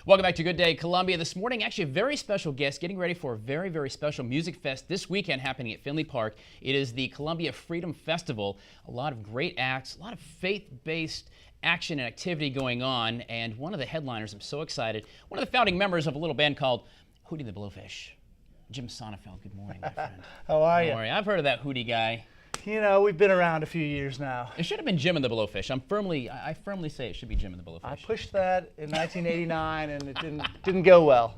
Welcome back to Good Day Columbia. This morning, actually a very special guest getting ready for a very, very special music fest this weekend happening at Finley Park. It is the Columbia Freedom Festival. A lot of great acts, a lot of faith-based action and activity going on, and one of the headliners, I'm so excited, one of the founding members of a little band called Hootie the Blowfish. Jime Sonefeld, good morning, my friend. How are you? How are you? I've heard of that Hootie guy. You know, we've been around a few years now. It should have been Jime the Blowfish. I firmly say it should be Jime the Blowfish. I pushed that in 1989 and it didn't go well.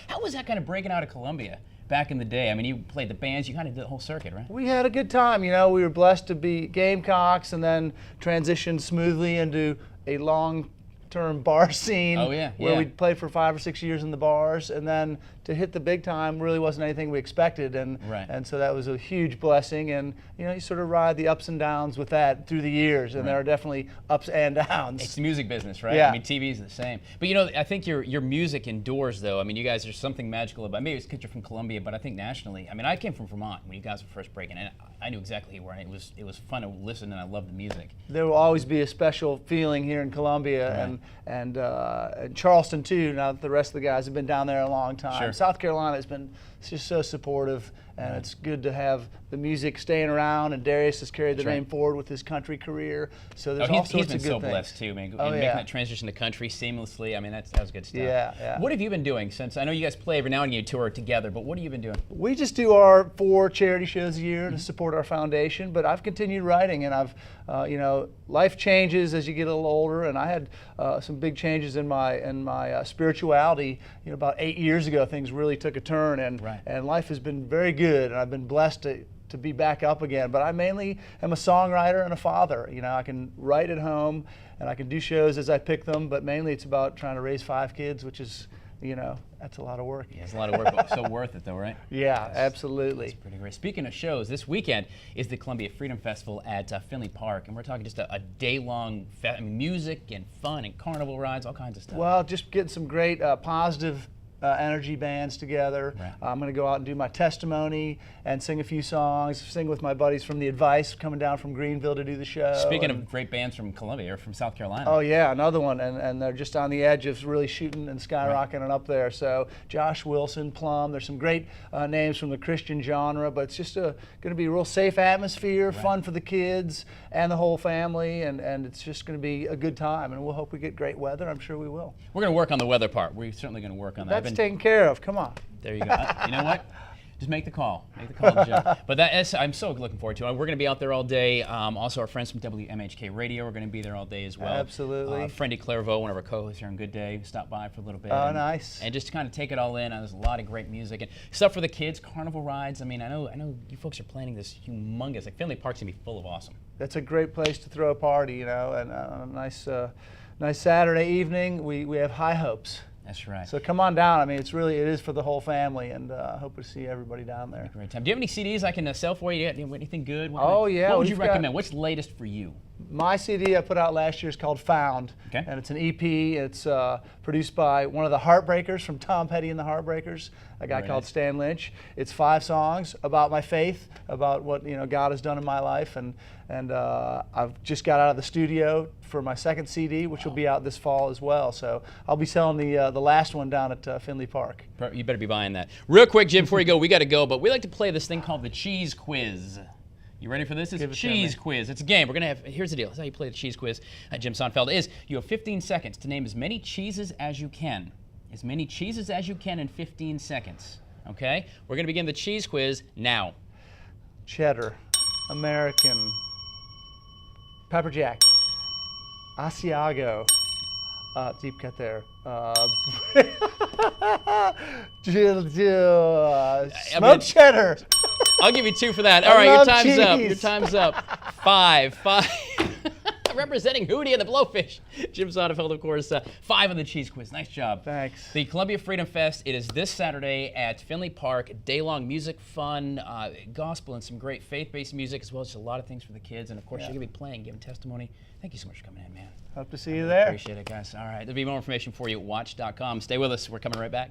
How was that kind of breaking out of Columbia back in the day? I mean, you played the bands, you kind of did the whole circuit, right? We had a good time. You know, we were blessed to be Gamecocks and then transitioned smoothly into a long-term bar scene. Oh, yeah, where yeah. we played for 5 or 6 years in the bars, and then to hit the big time really wasn't anything we expected, and so that was a huge blessing. And you know, you sort of ride the ups and downs with that through the years, and there are definitely ups and downs. It's the music business, right? Yeah. I mean, TV's the same. But you know, I think your music endures, though. I mean, you guys, there's something magical about. Maybe it's because you're from Columbia, but I think nationally. I mean, I came from Vermont when you guys were first breaking in. I knew exactly where it was fun to listen, and I loved the music. There will always be a special feeling here in Columbia, and Charleston too. Now that the rest of the guys have been down there a long time. Sure. South Carolina has been just so supportive, and it's good to have the music staying around. And Darius has carried the name forward with his country career. So there's all sorts of good things. He's been so blessed too, man. Making that transition to country seamlessly. I mean, that was good stuff. Yeah. What have you been doing since? I know you guys play every now and then, you tour together, but what have you been doing? We just do our 4 charity shows a year to support our foundation. But I've continued writing, and I've, you know, life changes as you get a little older, and I had some big changes in my spirituality. You know, about 8 years ago, things really took a turn, and life has been very good, and I've been blessed to be back up again. But I mainly am a songwriter and a father. You know, I can write at home, and I can do shows as I pick them, but mainly it's about trying to raise 5 kids, which is, you know, that's a lot of work. Yeah, it's a lot of work, but so worth it though, right? Yeah, absolutely. That's pretty great. Speaking of shows, this weekend is the Columbia Freedom Festival at Finley Park, and we're talking just a day-long music and fun and carnival rides, all kinds of stuff. Well, just getting some great positive energy bands together. I'm going to go out and do my testimony and sing a few songs, sing with my buddies from The Advice coming down from Greenville to do the show. Speaking of great bands from Columbia or from South Carolina. Oh yeah, another one, and they're just on the edge of really shooting and skyrocketing up there. So Josh Wilson, Plum, there's some great names from the Christian genre, but it's just going to be a real safe atmosphere, fun for the kids and the whole family, and it's just going to be a good time, and we'll hope we get great weather. I'm sure we will. We're going to work on the weather part. We're certainly going to work on that. That's taken care of. Come on. There you go. You know what? Just make the call. Make the call, Jim. But I'm so looking forward to it. We're going to be out there all day. Also, our friends from WMHK Radio are going to be there all day as well. Absolutely. Friendy Clairvaux, one of our co-hosts here on Good Day, stopped by for a little bit. Oh, nice. And just to kind of take it all in. There's a lot of great music and stuff for the kids. Carnival rides. I mean, I know you folks are planning this humongous. Like Finley Park's going to be full of awesome. That's a great place to throw a party, you know, and a nice Saturday evening. We have high hopes. That's right. So come on down. I mean, it is for the whole family, and I hope to see everybody down there. Great time. Do you have any CDs I can sell for you? Anything good? Oh yeah. What would you recommend? What's latest for you? My CD I put out last year is called Found, and it's an EP. It's produced by one of the Heartbreakers from Tom Petty and the Heartbreakers, a guy called Stan Lynch. It's 5 songs about my faith, about what God has done in my life, and I've just got out of the studio for my second CD, which will be out this fall as well. So I'll be selling the last one down at Finley Park. You better be buying that. Real quick, Jim, before you go, we got to go, but we like to play this thing called the Cheese Quiz. You ready for this? It's a cheese quiz. It's a game. We're going to here's the deal. Here's how you play the cheese quiz. Jime Sonefeld you have 15 seconds to name as many cheeses as you can. As many cheeses as you can in 15 seconds. Okay? We're going to begin the cheese quiz now. Cheddar, American, Pepper Jack, Asiago, deep cut there. Smoked cheddar. I'll give you 2 for that. All right, your time's up. Your time's up. 5. Representing Hootie and the Blowfish. Jime Sonefeld, of course. 5 on the cheese quiz. Nice job. Thanks. The Columbia Freedom Fest, it is this Saturday at Finley Park. Day-long music, fun, gospel, and some great faith-based music, as well as just a lot of things for the kids. And, of course, you're going to be playing, giving testimony. Thank you so much for coming in, man. Hope to see you there. Appreciate it, guys. All right, there'll be more information for you at WACH.com. Stay with us. We're coming right back.